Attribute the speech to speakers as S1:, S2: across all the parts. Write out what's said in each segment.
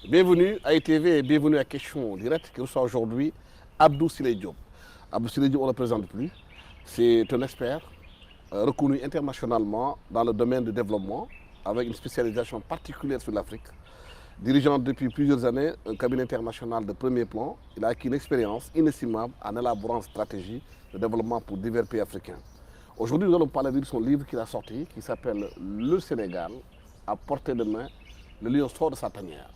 S1: Bienvenue à ITV et bienvenue à Question Directe qui reçoit aujourd'hui Abdou Siley Diop. Abdou Siley Diop, on ne le présente plus. C'est un expert reconnu internationalement dans le domaine du développement avec une spécialisation particulière sur l'Afrique. Dirigeant depuis plusieurs années un cabinet international de premier plan, il a acquis une expérience inestimable en élaborant une stratégie de développement pour divers pays africains. Aujourd'hui, nous allons parler de son livre qu'il a sorti qui s'appelle Le Sénégal, à portée de main, le lion sort de sa tanière.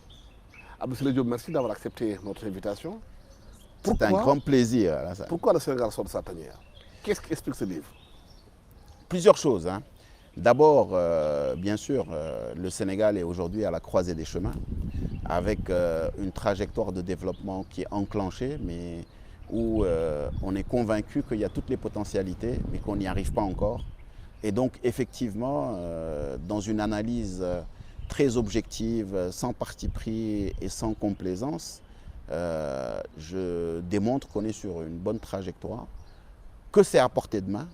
S1: Abdou Siley Diop, merci d'avoir accepté notre invitation.
S2: C'est un grand plaisir.
S1: Pourquoi le Sénégal sort de sa tanière? Qu'est-ce qui explique ce livre?
S2: Plusieurs choses. D'abord, bien sûr, le Sénégal est aujourd'hui à la croisée des chemins, avec une trajectoire de développement qui est enclenchée, mais où on est convaincu qu'il y a toutes les potentialités, mais qu'on n'y arrive pas encore. Et donc, effectivement, dans une analyse très objective, sans parti pris et sans complaisance, je démontre qu'on est sur une bonne trajectoire, que c'est à portée de main,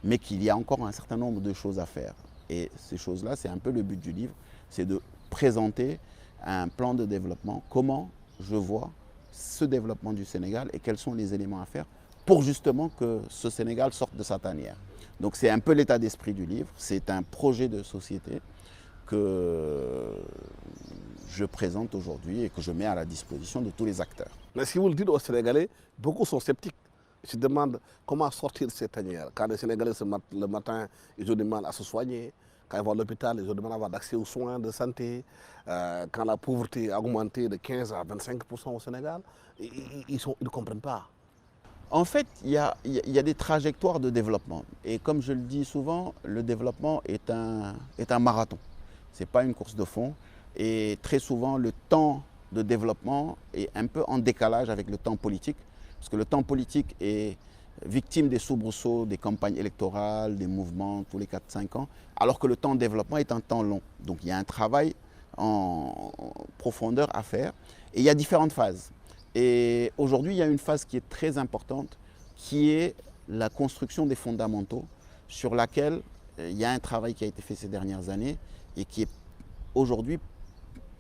S2: mais qu'il y a encore un certain nombre de choses à faire. Et ces choses-là, c'est un peu le but du livre, c'est de présenter un plan de développement, comment je vois ce développement du Sénégal et quels sont les éléments à faire pour justement que ce Sénégal sorte de sa tanière. Donc c'est un peu l'état d'esprit du livre, c'est un projet de société que je présente aujourd'hui et que je mets à la disposition de tous les acteurs.
S1: Mais si vous le dites aux Sénégalais, beaucoup sont sceptiques. Ils se demandent comment sortir de cette tanière. Quand les Sénégalais le matin, ils ont du mal à se soigner. Quand ils vont à l'hôpital, ils ont du mal à avoir accès aux soins de santé. Quand la pauvreté a augmenté de 15 à 25% au Sénégal, ils ne comprennent pas.
S2: En fait, il y a des trajectoires de développement. Et comme je le dis souvent, le développement est un marathon. Ce n'est pas une course de fond. Et très souvent, le temps de développement est un peu en décalage avec le temps politique. Parce que le temps politique est victime des soubresauts, des campagnes électorales, des mouvements tous les 4-5 ans, alors que le temps de développement est un temps long. Donc il y a un travail en profondeur à faire. Et il y a différentes phases. Et aujourd'hui, il y a une phase qui est très importante, qui est la construction des fondamentaux, sur laquelle il y a un travail qui a été fait ces dernières années et qui est aujourd'hui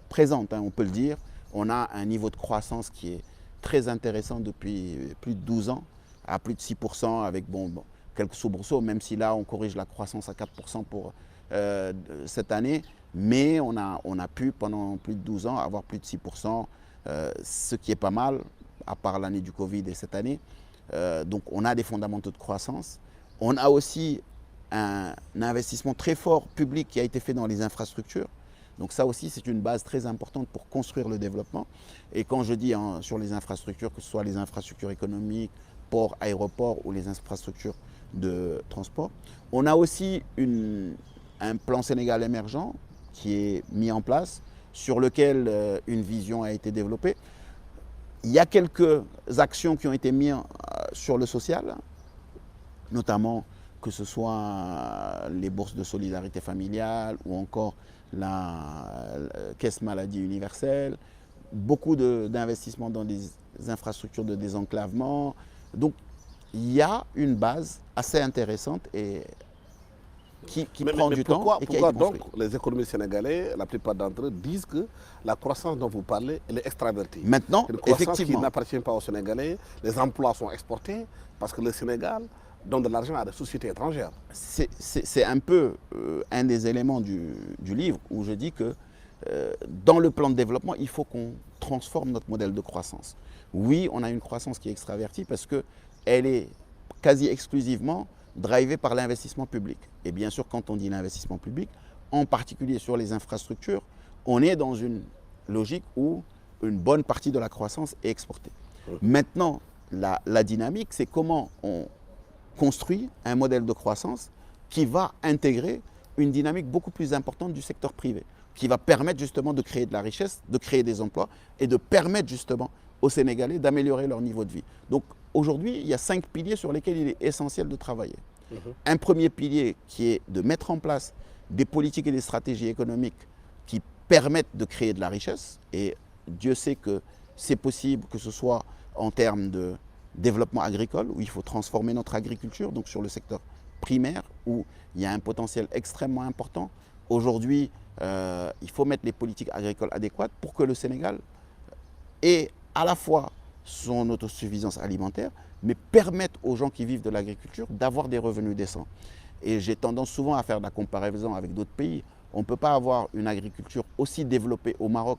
S2: présente, on peut le dire. On a un niveau de croissance qui est très intéressant depuis plus de 12 ans, à plus de 6%, avec quelques soubresauts, même si là on corrige la croissance à 4% pour cette année. Mais on a pu, pendant plus de 12 ans, avoir plus de 6%, ce qui est pas mal, à part l'année du Covid et cette année. Donc on a des fondamentaux de croissance. On a aussi un investissement très fort public qui a été fait dans les infrastructures. Donc ça aussi, c'est une base très importante pour construire le développement. Et quand je dis sur les infrastructures, que ce soit les infrastructures économiques, ports, aéroports ou les infrastructures de transport, on a aussi un plan Sénégal émergent qui est mis en place, sur lequel une vision a été développée. Il y a quelques actions qui ont été mises sur le social, notamment que ce soit les bourses de solidarité familiale ou encore la caisse maladie universelle, beaucoup d'investissements dans des infrastructures de désenclavement. Donc il y a une base assez intéressante et qui prend du temps.
S1: Pourquoi donc les économistes sénégalais, la plupart d'entre eux, disent que la croissance dont vous parlez, elle est extravertie?
S2: Maintenant,
S1: une croissance
S2: effectivement,
S1: qui n'appartient pas aux Sénégalais, les emplois sont exportés parce que le Sénégal donne de l'argent à des sociétés étrangères.
S2: C'est un peu un des éléments du livre où je dis que dans le plan de développement, il faut qu'on transforme notre modèle de croissance. Oui, on a une croissance qui est extravertie parce qu'elle est quasi exclusivement drivée par l'investissement public. Et bien sûr, quand on dit l'investissement public, en particulier sur les infrastructures, on est dans une logique où une bonne partie de la croissance est exportée. Maintenant, la dynamique, c'est comment on construit un modèle de croissance qui va intégrer une dynamique beaucoup plus importante du secteur privé, qui va permettre justement de créer de la richesse, de créer des emplois et de permettre justement aux Sénégalais d'améliorer leur niveau de vie. Donc aujourd'hui, il y a 5 piliers sur lesquels il est essentiel de travailler. Un premier pilier qui est de mettre en place des politiques et des stratégies économiques qui permettent de créer de la richesse. Et Dieu sait que c'est possible, que ce soit en termes de développement agricole, où il faut transformer notre agriculture, donc sur le secteur primaire, où il y a un potentiel extrêmement important. Aujourd'hui, il faut mettre les politiques agricoles adéquates pour que le Sénégal ait à la fois son autosuffisance alimentaire, mais permette aux gens qui vivent de l'agriculture d'avoir des revenus décents. Et j'ai tendance souvent à faire de la comparaison avec d'autres pays. On ne peut pas avoir une agriculture aussi développée au Maroc,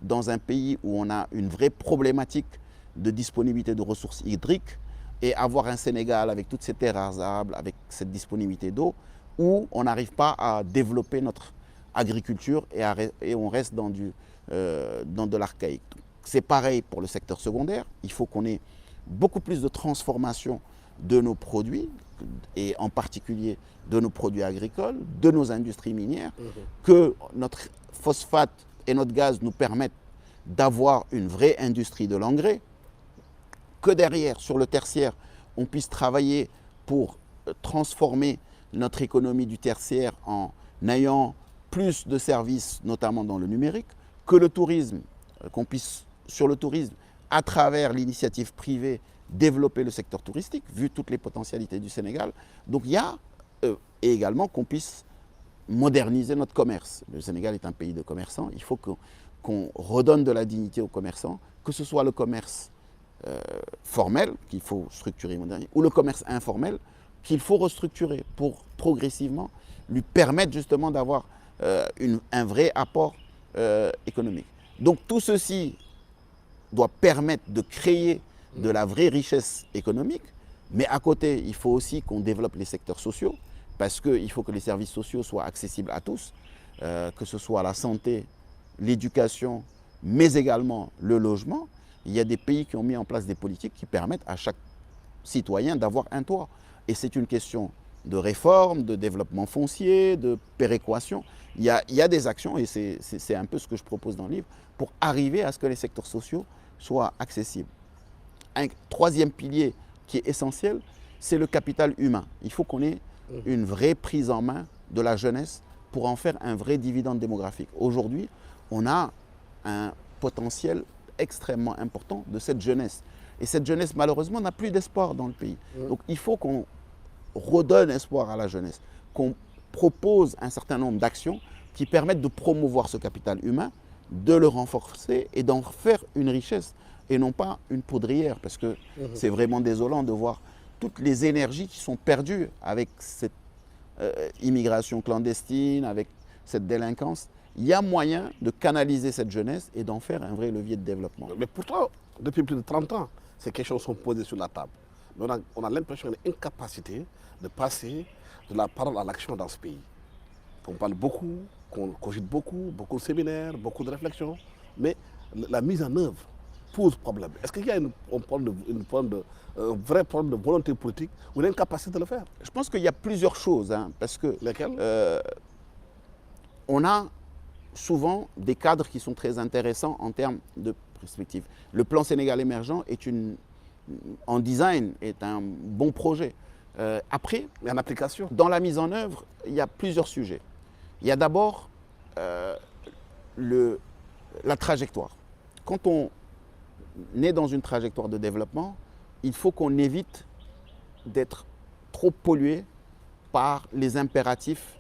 S2: dans un pays où on a une vraie problématique de disponibilité de ressources hydriques, et avoir un Sénégal avec toutes ces terres arables, avec cette disponibilité d'eau, où on n'arrive pas à développer notre agriculture et on reste dans de l'archaïque. C'est pareil pour le secteur secondaire. Il faut qu'on ait beaucoup plus de transformation de nos produits, et en particulier de nos produits agricoles, de nos industries minières, que notre phosphate et notre gaz nous permettent d'avoir une vraie industrie de l'engrais, que derrière, sur le tertiaire, on puisse travailler pour transformer notre économie du tertiaire en ayant plus de services, notamment dans le numérique, que le tourisme, qu'on puisse, sur le tourisme, à travers l'initiative privée, développer le secteur touristique, vu toutes les potentialités du Sénégal. Donc il y a, et également qu'on puisse moderniser notre commerce. Le Sénégal est un pays de commerçants, il faut qu'on redonne de la dignité aux commerçants, que ce soit le commerce formel, qu'il faut structurer et moderniser, ou le commerce informel, qu'il faut restructurer pour progressivement lui permettre justement d'avoir un vrai apport économique. Donc tout ceci doit permettre de créer de la vraie richesse économique, mais à côté, il faut aussi qu'on développe les secteurs sociaux, parce qu'il faut que les services sociaux soient accessibles à tous, que ce soit la santé, l'éducation, mais également le logement. Il y a des pays qui ont mis en place des politiques qui permettent à chaque citoyen d'avoir un toit. Et c'est une question de réforme, de développement foncier, de péréquation. Il y a des actions, et c'est un peu ce que je propose dans le livre, pour arriver à ce que les secteurs sociaux soient accessibles. Un troisième pilier qui est essentiel, c'est le capital humain. Il faut qu'on ait une vraie prise en main de la jeunesse pour en faire un vrai dividende démographique. Aujourd'hui, on a un potentiel extrêmement important de cette jeunesse. Et cette jeunesse, malheureusement, n'a plus d'espoir dans le pays. Donc il faut qu'on redonne espoir à la jeunesse, qu'on propose un certain nombre d'actions qui permettent de promouvoir ce capital humain, de le renforcer et d'en faire une richesse et non pas une poudrière, parce que c'est vraiment désolant de voir toutes les énergies qui sont perdues avec cette immigration clandestine, avec cette délinquance. Il y a moyen de canaliser cette jeunesse et d'en faire un vrai levier de développement.
S1: Mais pourtant, depuis plus de 30 ans, ces questions sont posées sur la table. Mais on a l'impression d'une incapacité de passer de la parole à l'action dans ce pays. On parle beaucoup, qu'on cogite beaucoup, beaucoup de séminaires, beaucoup de réflexions, mais la mise en œuvre pose problème. Est-ce qu'il y a un vrai problème de volonté politique ou une incapacité de le faire?
S2: Je pense qu'il y a plusieurs choses, parce que on a souvent des cadres qui sont très intéressants en termes de perspective. Le plan Sénégal émergent en design est un bon projet. Après,
S1: mais en application,
S2: dans la mise en œuvre, il y a plusieurs sujets. Il y a d'abord la trajectoire. Quand on est dans une trajectoire de développement, il faut qu'on évite d'être trop pollué par les impératifs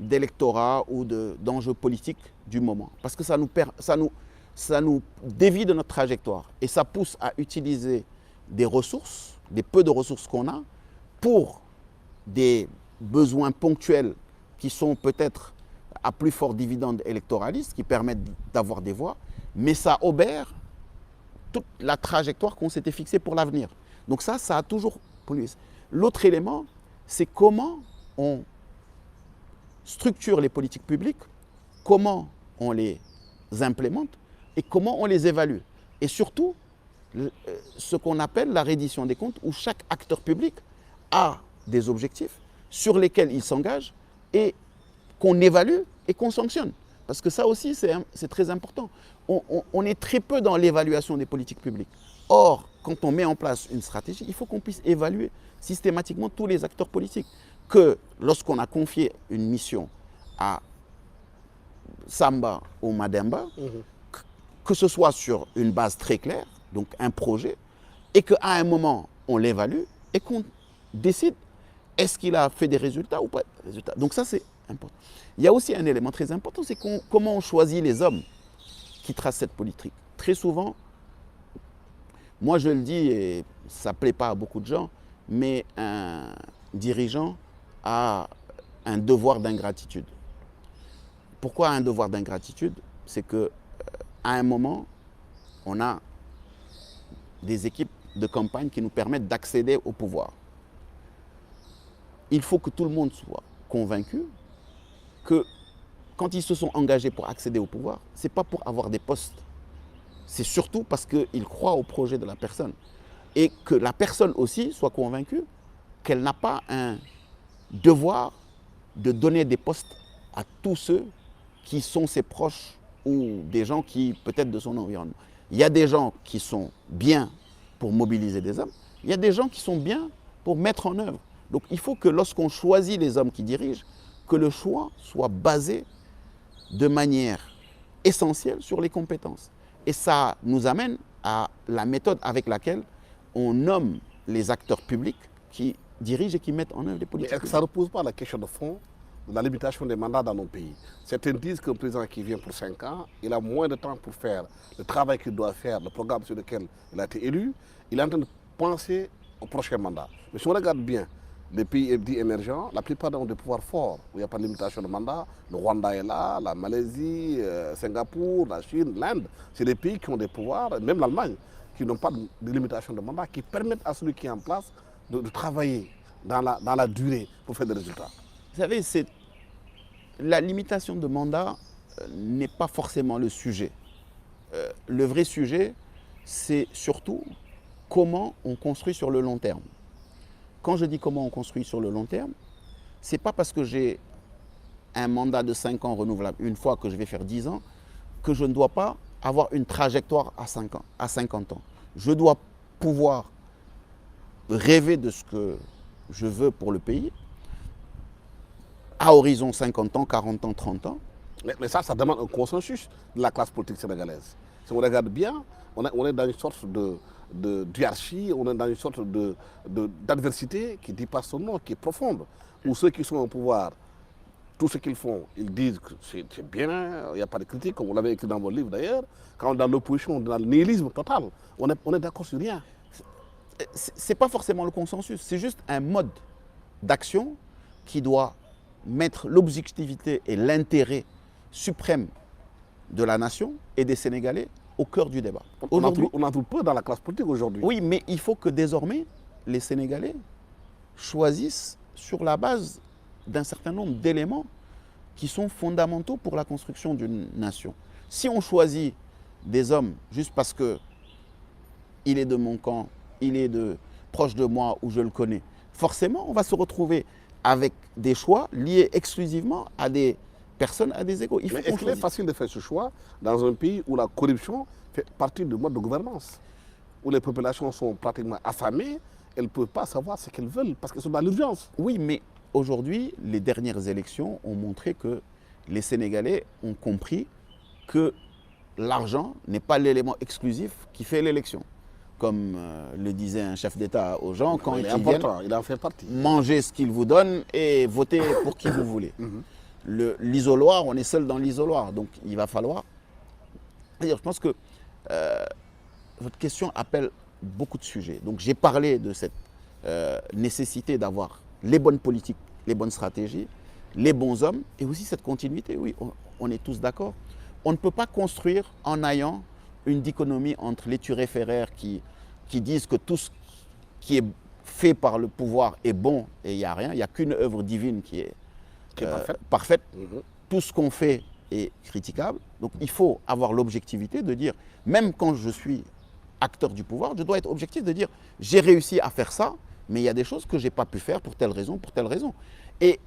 S2: d'électorat ou d'enjeux politiques du moment. Parce que ça nous dévie de notre trajectoire et ça pousse à utiliser des ressources, des peu de ressources qu'on a, pour des besoins ponctuels qui sont peut-être à plus fort dividende électoraliste, qui permettent d'avoir des voix, mais ça obère toute la trajectoire qu'on s'était fixée pour l'avenir. Donc ça a toujours pollué. L'autre élément, c'est comment on structure les politiques publiques, comment on les implémente et comment on les évalue. Et surtout, ce qu'on appelle la reddition des comptes, où chaque acteur public a des objectifs sur lesquels il s'engage et qu'on évalue et qu'on sanctionne. Parce que ça aussi, c'est très important. On est très peu dans l'évaluation des politiques publiques. Or, quand on met en place une stratégie, il faut qu'on puisse évaluer systématiquement tous les acteurs politiques. Que lorsqu'on a confié une mission à Samba ou Mademba, que ce soit sur une base très claire, donc un projet, et qu'à un moment, on l'évalue et qu'on décide est-ce qu'il a fait des résultats ou pas de résultats. Donc ça, c'est important. Il y a aussi un élément très important, c'est comment on choisit les hommes qui tracent cette politique. Très souvent, moi je le dis, et ça ne plaît pas à beaucoup de gens, mais un dirigeant a un devoir d'ingratitude. Pourquoi un devoir d'ingratitude? C'est qu'à un moment, on a des équipes de campagne qui nous permettent d'accéder au pouvoir. Il faut que tout le monde soit convaincu que quand ils se sont engagés pour accéder au pouvoir, ce n'est pas pour avoir des postes. C'est surtout parce qu'ils croient au projet de la personne. Et que la personne aussi soit convaincue qu'elle n'a pas un devoir de donner des postes à tous ceux qui sont ses proches ou des gens qui, peut-être de son environnement. Il y a des gens qui sont bien pour mobiliser des hommes, il y a des gens qui sont bien pour mettre en œuvre. Donc il faut que lorsqu'on choisit les hommes qui dirigent, que le choix soit basé de manière essentielle sur les compétences. Et ça nous amène à la méthode avec laquelle on nomme les acteurs publics qui dirigent et qui mettent en œuvre les politiques.
S1: Mais est-ce que ça ne repose pas la question de fond de la limitation des mandats dans nos pays? Certains disent qu'un président qui vient pour 5 ans, il a moins de temps pour faire le travail qu'il doit faire, le programme sur lequel il a été élu. Il est en train de penser au prochain mandat. Mais si on regarde bien les pays dits émergents, la plupart ont des pouvoirs forts, où il n'y a pas de limitation de mandat. Le Rwanda est là, la Malaisie, Singapour, la Chine, l'Inde. C'est des pays qui ont des pouvoirs, même l'Allemagne, qui n'ont pas de limitation de mandat, qui permettent à celui qui est en place de travailler dans la durée pour faire des résultats.
S2: Vous savez, la limitation de mandat n'est pas forcément le sujet. Le vrai sujet, c'est surtout comment on construit sur le long terme. Quand je dis comment on construit sur le long terme, ce n'est pas parce que j'ai un mandat de 5 ans renouvelable, une fois que je vais faire 10 ans, que je ne dois pas avoir une trajectoire à 5 ans, à 50 ans. Je dois pouvoir rêver de ce que je veux pour le pays, à horizon 50 ans, 40 ans, 30 ans.
S1: Mais ça demande un consensus de la classe politique sénégalaise. Si on regarde bien, on est dans une sorte de hiérarchie, on est dans une sorte d'adversité qui dépasse son nom, qui est profonde. Où ceux qui sont au pouvoir, tout ce qu'ils font, ils disent que c'est bien, il n'y a pas de critique, comme vous l'avez écrit dans votre livre d'ailleurs. Quand on est dans l'opposition, dans le nihilisme total, on est d'accord sur rien.
S2: Ce n'est pas forcément le consensus, c'est juste un mode d'action qui doit mettre l'objectivité et l'intérêt suprême de la nation et des Sénégalais au cœur du débat.
S1: On en trouve peu dans la classe politique aujourd'hui.
S2: Oui, mais il faut que désormais, les Sénégalais choisissent sur la base d'un certain nombre d'éléments qui sont fondamentaux pour la construction d'une nation. Si on choisit des hommes juste parce qu'il est de mon camp, il est proche de moi ou je le connais, forcément, on va se retrouver avec des choix liés exclusivement à des personnes, à des égos.
S1: Mais est-ce qu'il est facile de faire ce choix dans un pays où la corruption fait partie du mode de gouvernance, où les populations sont pratiquement affamées, elles ne peuvent pas savoir ce qu'elles veulent parce qu'elles sont dans l'urgence?
S2: Oui, mais aujourd'hui, les dernières élections ont montré que les Sénégalais ont compris que l'argent n'est pas l'élément exclusif qui fait l'élection. Comme le disait un chef d'État aux gens, quand ils viennent,
S1: il en fait partie.
S2: Mangez ce qu'il vous donne et votez pour qui vous voulez. L'isoloir, on est seul dans l'isoloir, donc il va falloir... Je pense que votre question appelle beaucoup de sujets. Donc j'ai parlé de cette nécessité d'avoir les bonnes politiques, les bonnes stratégies, les bons hommes et aussi cette continuité. Oui, on est tous d'accord. On ne peut pas construire en ayant une dichotomie entre les turéféraires qui disent que tout ce qui est fait par le pouvoir est bon et il n'y a rien. Il n'y a qu'une œuvre divine qui est parfaite. Tout ce qu'on fait est critiquable. Donc il faut avoir l'objectivité de dire, même quand je suis acteur du pouvoir, je dois être objectif de dire, j'ai réussi à faire ça, mais il y a des choses que je n'ai pas pu faire pour telle raison, pour telle raison. Et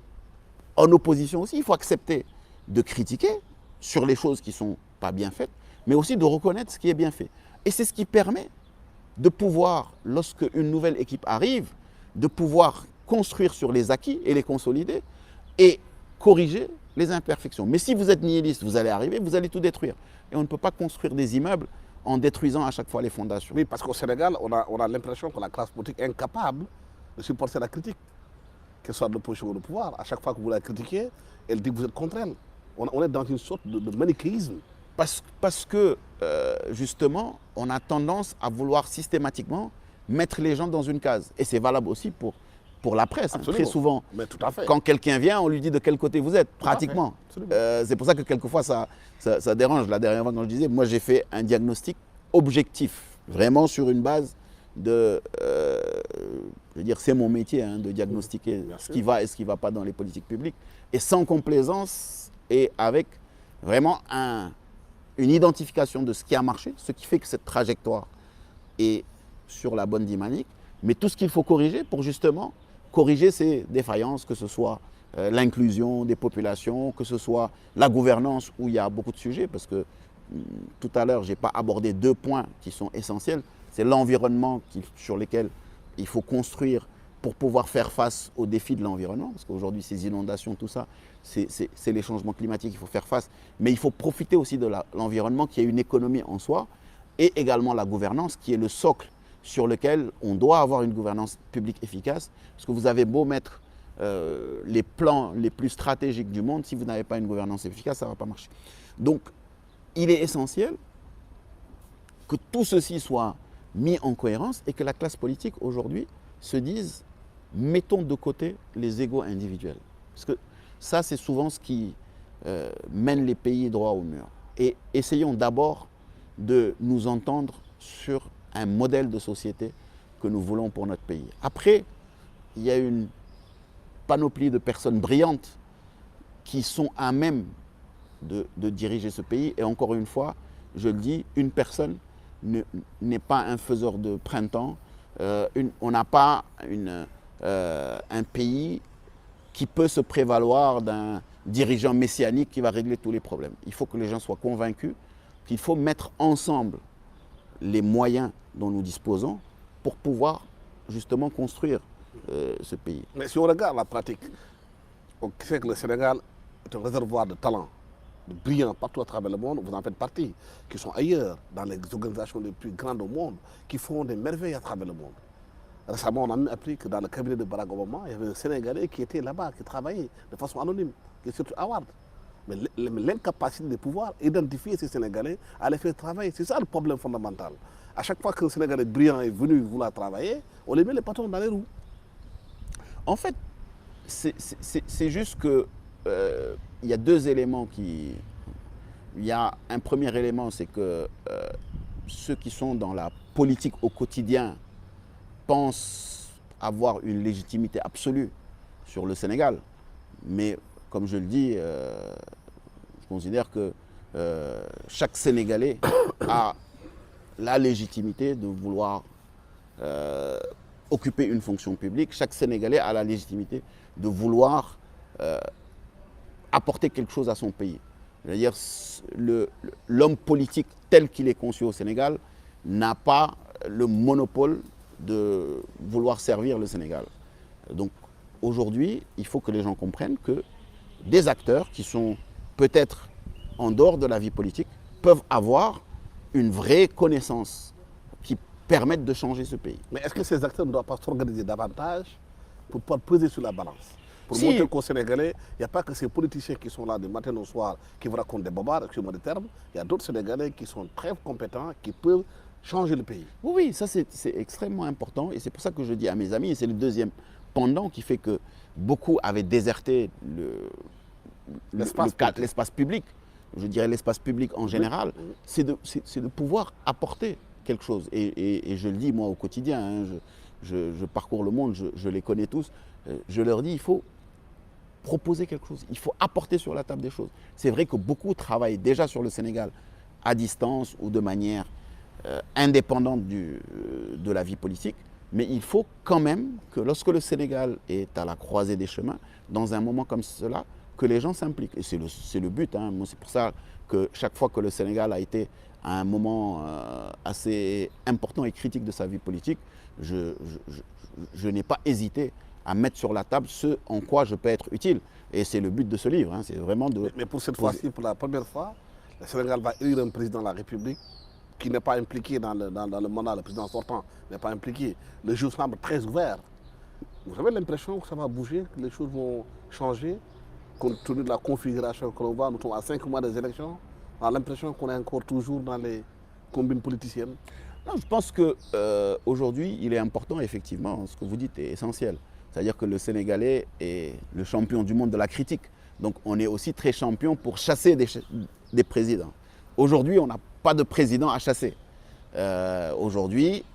S2: en opposition aussi, il faut accepter de critiquer sur les choses qui ne sont pas bien faites, mais aussi de reconnaître ce qui est bien fait. Et c'est ce qui permet de pouvoir, lorsque une nouvelle équipe arrive, de pouvoir construire sur les acquis et les consolider et corriger les imperfections. Mais si vous êtes nihiliste, vous allez arriver, vous allez tout détruire. Et on ne peut pas construire des immeubles en détruisant à chaque fois les fondations.
S1: Oui, parce qu'au Sénégal, on a l'impression que la classe politique est incapable de supporter la critique, qu'elle soit de l'opposition ou du pouvoir. À chaque fois que vous la critiquez, elle dit que vous êtes contre elle. On est dans une sorte de manichéisme.
S2: Parce que, justement, on a tendance à vouloir systématiquement mettre les gens dans une case. Et c'est valable aussi pour la presse. Hein. Très souvent,
S1: mais tout à fait.
S2: Quand quelqu'un vient, on lui dit de quel côté vous êtes, pratiquement. C'est pour ça que quelquefois, ça dérange. La dernière fois, quand je disais, moi, j'ai fait un diagnostic objectif, vraiment sur une base de... je veux dire, c'est mon métier, hein, de diagnostiquer ce qui va et ce qui ne va pas dans les politiques publiques. Et sans complaisance et avec vraiment une identification de ce qui a marché, ce qui fait que cette trajectoire est sur la bonne dynamique, mais tout ce qu'il faut corriger pour justement corriger ces défaillances, que ce soit l'inclusion des populations, que ce soit la gouvernance où il y a beaucoup de sujets, parce que tout à l'heure, je n'ai pas abordé 2 points qui sont essentiels. C'est l'environnement sur lequel il faut construire pour pouvoir faire face aux défis de l'environnement, parce qu'aujourd'hui, ces inondations, tout ça, c'est les changements climatiques, il faut faire face. Mais il faut profiter aussi de l'environnement qui est une économie en soi, et également la gouvernance qui est le socle sur lequel on doit avoir une gouvernance publique efficace, parce que vous avez beau mettre les plans les plus stratégiques du monde, si vous n'avez pas une gouvernance efficace, ça ne va pas marcher. Donc, il est essentiel que tout ceci soit mis en cohérence et que la classe politique aujourd'hui se dise mettons de côté les égos individuels. Parce que ça, c'est souvent ce qui mène les pays droit au mur. Et essayons d'abord de nous entendre sur un modèle de société que nous voulons pour notre pays. Après, il y a une panoplie de personnes brillantes qui sont à même de diriger ce pays. Et encore une fois, je le dis, une personne n'est pas un faiseur de printemps. On n'a pas un pays qui peut se prévaloir d'un dirigeant messianique qui va régler tous les problèmes. Il faut que les gens soient convaincus qu'il faut mettre ensemble les moyens dont nous disposons pour pouvoir justement construire ce pays.
S1: Mais si on regarde la pratique, on sait que le Sénégal est un réservoir de talents, de brillants partout à travers le monde. Vous en faites partie, qui sont ailleurs, dans les organisations les plus grandes au monde, qui font des merveilles à travers le monde. Récemment, on a même appris que dans le cabinet de Barack Obama, il y avait un Sénégalais qui était là-bas, qui travaillait de façon anonyme, qui est surtout Howard. Mais l'incapacité de pouvoir identifier ces Sénégalais à les faire travailler, c'est ça le problème fondamental. À chaque fois qu'un Sénégalais brillant est venu vouloir travailler, on les met les patrons dans les roues.
S2: En fait, c'est juste que il y a 2 éléments qui... Il y a un premier élément, c'est que ceux qui sont dans la politique au quotidien pensent avoir une légitimité absolue sur le Sénégal. Mais comme je le dis, je considère que chaque Sénégalais a la légitimité de vouloir occuper une fonction publique. Chaque Sénégalais a la légitimité de vouloir apporter quelque chose à son pays. C'est-à-dire l'homme politique tel qu'il est conçu au Sénégal n'a pas le monopole de vouloir servir le Sénégal. Donc aujourd'hui, il faut que les gens comprennent que des acteurs qui sont peut-être en dehors de la vie politique peuvent avoir une vraie connaissance qui permette de changer ce pays.
S1: Mais est-ce que ces acteurs ne doivent pas s'organiser davantage pour pouvoir peser sur la balance? Pour montrer qu'au Sénégalais, il n'y a pas que ces politiciens qui sont là du matin au soir, qui vous racontent des bobards, excusez-moi le terme. Il y a d'autres Sénégalais qui sont très compétents, qui peuvent changer le pays.
S2: Oui, ça c'est extrêmement important. Et c'est pour ça que je dis à mes amis, et c'est le deuxième pendant qui fait que beaucoup avaient déserté l'espace public, je dirais l'espace public en général, c'est de pouvoir apporter quelque chose. Et je le dis moi au quotidien, hein, je parcours le monde, je les connais tous, je leur dis il faut proposer quelque chose, il faut apporter sur la table des choses. C'est vrai que beaucoup travaillent déjà sur le Sénégal à distance ou de manière indépendante de la vie politique, mais il faut quand même que lorsque le Sénégal est à la croisée des chemins, dans un moment comme cela, que les gens s'impliquent. Et c'est le but. Hein. C'est pour ça que chaque fois que le Sénégal a été à un moment assez important et critique de sa vie politique, je n'ai pas hésité à mettre sur la table ce en quoi je peux être utile. Et c'est le but de ce livre, hein, c'est vraiment de...
S1: Mais pour cette fois-ci, pour la première fois, le Sénégal va élire un président de la République qui n'est pas impliqué dans le mandat, le président sortant n'est pas impliqué. Le jeu semble très ouvert. Vous avez l'impression que ça va bouger, que les choses vont changer, compte tenu de la configuration que l'on voit, nous sommes à 5 mois des élections, on a l'impression qu'on est encore toujours dans les combines politiciennes.
S2: Non, je pense qu'aujourd'hui, il est important, effectivement, ce que vous dites est essentiel. C'est-à-dire que le Sénégalais est le champion du monde de la critique. Donc on est aussi très champion pour chasser des présidents. Aujourd'hui, on n'a pas de président à chasser. Aujourd'hui,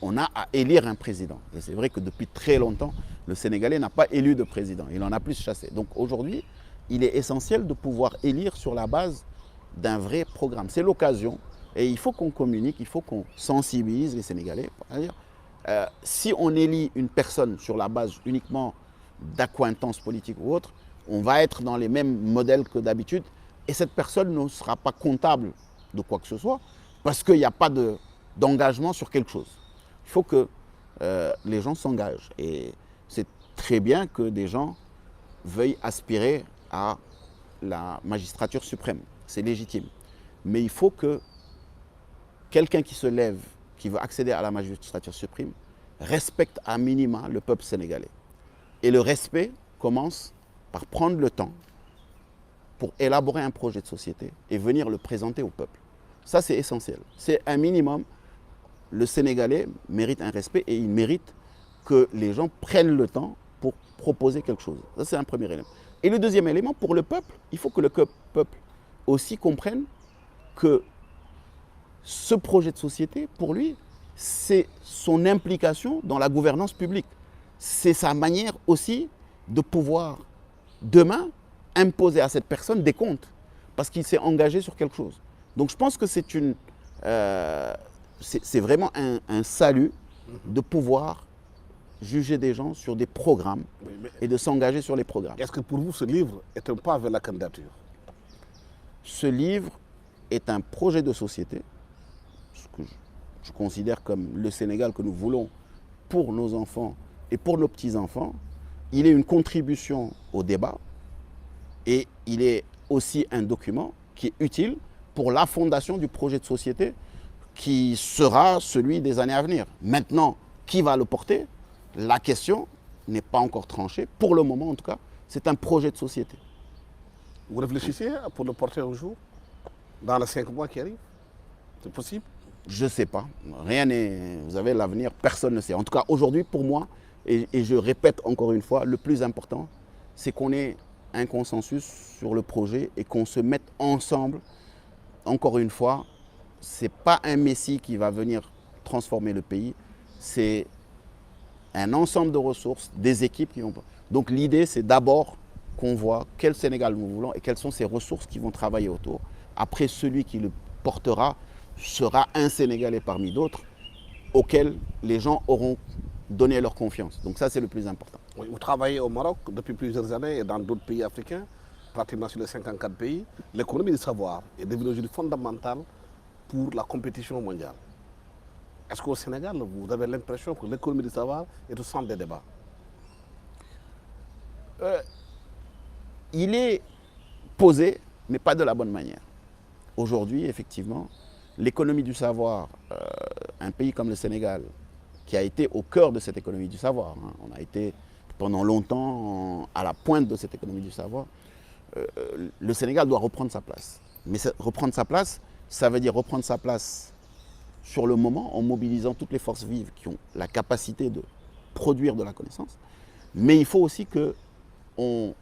S2: on a à élire un président. Et c'est vrai que depuis très longtemps, le Sénégalais n'a pas élu de président. Il en a plus chassé. Donc aujourd'hui, il est essentiel de pouvoir élire sur la base d'un vrai programme. C'est l'occasion. Et il faut qu'on communique, il faut qu'on sensibilise les Sénégalais. C'est-à-dire, si on élit une personne sur la base uniquement d'acquaintance politique ou autre, on va être dans les mêmes modèles que d'habitude. Et cette personne ne sera pas comptable de quoi que ce soit parce qu'il n'y a pas d'engagement sur quelque chose. Il faut que les gens s'engagent. Et c'est très bien que des gens veuillent aspirer à la magistrature suprême. C'est légitime. Mais il faut que quelqu'un qui se lève, qui veut accéder à la magistrature suprême, respecte à minima le peuple sénégalais. Et le respect commence par prendre le temps pour élaborer un projet de société et venir le présenter au peuple. Ça, c'est essentiel. C'est un minimum. Le Sénégalais mérite un respect et il mérite que les gens prennent le temps pour proposer quelque chose. Ça, c'est un premier élément. Et le deuxième élément, pour le peuple, il faut que le peuple aussi comprenne que ce projet de société, pour lui, c'est son implication dans la gouvernance publique. C'est sa manière aussi de pouvoir, demain, imposer à cette personne des comptes, parce qu'il s'est engagé sur quelque chose. Donc je pense que c'est vraiment un salut de pouvoir juger des gens sur des programmes et de s'engager sur les programmes.
S1: Est-ce que pour vous, ce livre est un pas vers la candidature?
S2: Ce livre est un projet de société, ce que je considère comme le Sénégal que nous voulons pour nos enfants et pour nos petits-enfants. Il est une contribution au débat et il est aussi un document qui est utile pour la fondation du projet de société qui sera celui des années à venir. Maintenant, qui va le porter? La question n'est pas encore tranchée. Pour le moment, en tout cas, c'est un projet de société.
S1: Vous réfléchissez pour le porter un jour, dans les 5 mois qui arrivent? C'est possible?
S2: Je ne sais pas. Rien n'est... Vous avez l'avenir, personne ne sait. En tout cas, aujourd'hui, pour moi, et je répète encore une fois, le plus important, c'est qu'on ait un consensus sur le projet et qu'on se mette ensemble. Encore une fois, ce n'est pas un messie qui va venir transformer le pays, c'est un ensemble de ressources, des équipes qui vont... Donc l'idée, c'est d'abord qu'on voit quel Sénégal nous voulons et quelles sont ces ressources qui vont travailler autour. Après, celui qui le portera sera un Sénégalais parmi d'autres auxquels les gens auront donné leur confiance. Donc ça, c'est le plus important.
S1: Oui, vous travaillez au Maroc depuis plusieurs années et dans d'autres pays africains, pratiquement sur les 54 pays. L'économie du savoir est devenue aujourd'hui fondamentale pour la compétition mondiale. Est-ce qu'au Sénégal, vous avez l'impression que l'économie du savoir est au centre des débats?
S2: Il est posé, mais pas de la bonne manière. Aujourd'hui, effectivement, l'économie du savoir, un pays comme le Sénégal, qui a été au cœur de cette économie du savoir, hein, on a été pendant longtemps à la pointe de cette économie du savoir, le Sénégal doit reprendre sa place. Mais reprendre sa place, ça veut dire reprendre sa place sur le moment en mobilisant toutes les forces vives qui ont la capacité de produire de la connaissance. Mais il faut aussi qu'on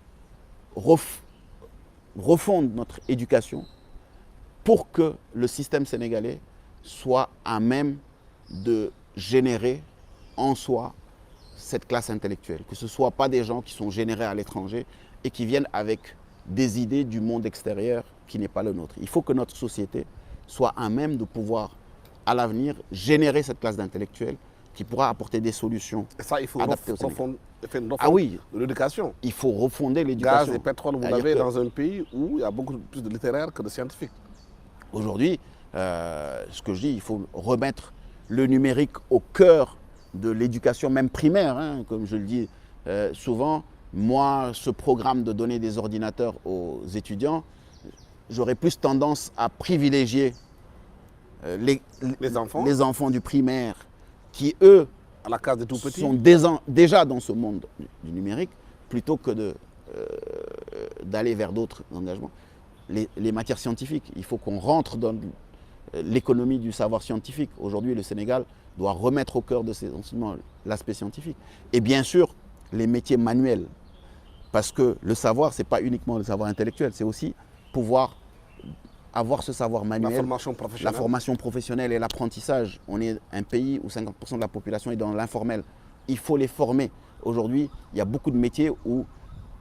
S2: refonde notre éducation pour que le système sénégalais soit à même de générer en soi cette classe intellectuelle. Que ce ne soit pas des gens qui sont générés à l'étranger et qui viennent avec des idées du monde extérieur qui n'est pas le nôtre. Il faut que notre société soit à même de pouvoir, à l'avenir, générer cette classe d'intellectuels qui pourra apporter des solutions
S1: et ça, il faut
S2: adaptées au
S1: faire une refonte
S2: Ah oui,
S1: de l'éducation.
S2: il faut refonder l'éducation.
S1: Gaz et pétrole, vous l'avez dans un pays où il y a beaucoup plus de littéraires que de scientifiques.
S2: Aujourd'hui, Ce que je dis, il faut remettre le numérique au cœur de l'éducation même primaire, hein, comme je le dis souvent. Moi, ce programme de donner des ordinateurs aux étudiants, j'aurais plus tendance à privilégier
S1: Les enfants,
S2: les enfants du primaire qui, eux,
S1: à la case des tout petits.
S2: sont déjà dans ce monde du numérique, plutôt que d'aller vers d'autres engagements. Les matières scientifiques, il faut qu'on rentre dans l'économie du savoir scientifique. Aujourd'hui, le Sénégal doit remettre au cœur de ses enseignements l'aspect scientifique. Et bien sûr, les métiers manuels. Parce que le savoir, ce n'est pas uniquement le savoir intellectuel, c'est aussi pouvoir avoir ce savoir manuel. La formation professionnelle et l'apprentissage. On est un pays où 50% de la population est dans l'informel. Il faut les former. Aujourd'hui, il y a beaucoup de métiers où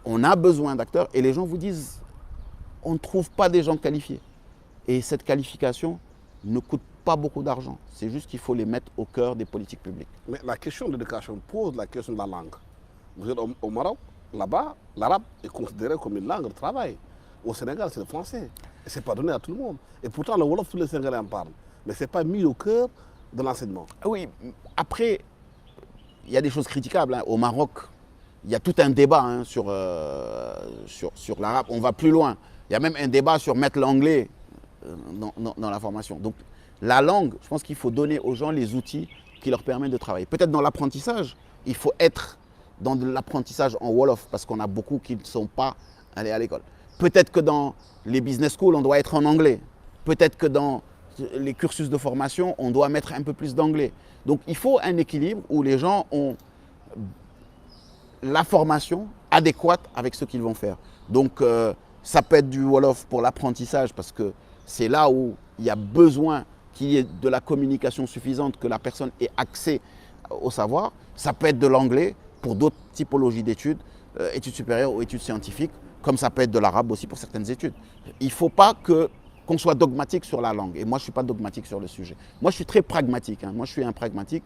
S2: on a besoin d'acteurs et les gens vous disent on ne trouve pas des gens qualifiés. Et cette qualification ne coûte pas beaucoup d'argent. C'est juste qu'il faut les mettre au cœur des politiques publiques.
S1: Mais la question de l'éducation pose la question de la langue. Vous êtes au Maroc, là-bas, l'arabe est considéré comme une langue de travail. Au Sénégal, c'est le français. Et ce n'est pas donné à tout le monde. Et pourtant, le Wolof, tous les Sénégalais en parlent. Mais ce n'est pas mis au cœur de l'enseignement.
S2: Oui, après, il y a des choses critiquables. Hein. Au Maroc, il y a tout un débat hein, sur l'arabe. On va plus loin. Il y a même un débat sur mettre l'anglais dans la formation. Donc, la langue, je pense qu'il faut donner aux gens les outils qui leur permettent de travailler. Peut-être dans l'apprentissage, il faut être dans de l'apprentissage en Wolof, parce qu'on a beaucoup qui ne sont pas allés à l'école. Peut-être que dans les business schools, on doit être en anglais. Peut-être que dans les cursus de formation, on doit mettre un peu plus d'anglais. Donc il faut un équilibre où les gens ont la formation adéquate avec ce qu'ils vont faire. Donc ça peut être du Wolof pour l'apprentissage, parce que c'est là où il y a besoin qu'il y ait de la communication suffisante, que la personne ait accès au savoir. Ça peut être de l'anglais pour d'autres typologies d'études, études supérieures ou études scientifiques, comme ça peut être de l'arabe aussi pour certaines études. Il ne faut pas qu'on soit dogmatique sur la langue. Et moi, je ne suis pas dogmatique sur le sujet. Moi, je suis très pragmatique. Hein. Moi, je suis un pragmatique.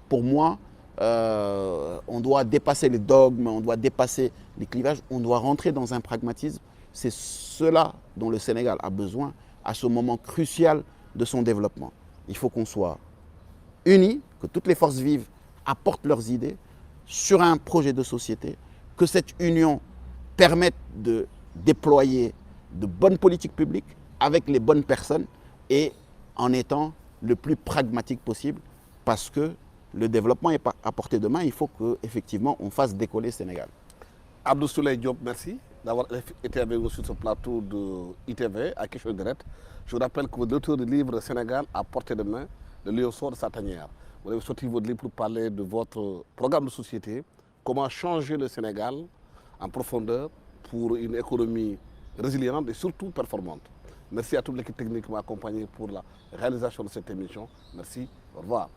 S2: Pour moi, on doit dépasser les dogmes, on doit dépasser les clivages, on doit rentrer dans un pragmatisme. C'est cela dont le Sénégal a besoin à ce moment crucial de son développement. Il faut qu'on soit unis, que toutes les forces vives apportent leurs idées sur un projet de société, que cette union permette de déployer de bonnes politiques publiques avec les bonnes personnes et en étant le plus pragmatique possible, parce que le développement est à portée de main. Il faut qu'effectivement on fasse décoller le Sénégal.
S1: Abdou Souley Diop, merci d'avoir été avec nous sur ce plateau de ITV à Question Directe. Je vous rappelle que vous êtes l'auteur du livre Sénégal à portée de main, le Lionceau de sa tanière. Vous avez sorti votre livre pour parler de votre programme de société, comment changer le Sénégal en profondeur pour une économie résiliente et surtout performante. Merci à toute l'équipe technique qui m'a accompagné pour la réalisation de cette émission. Merci, au revoir.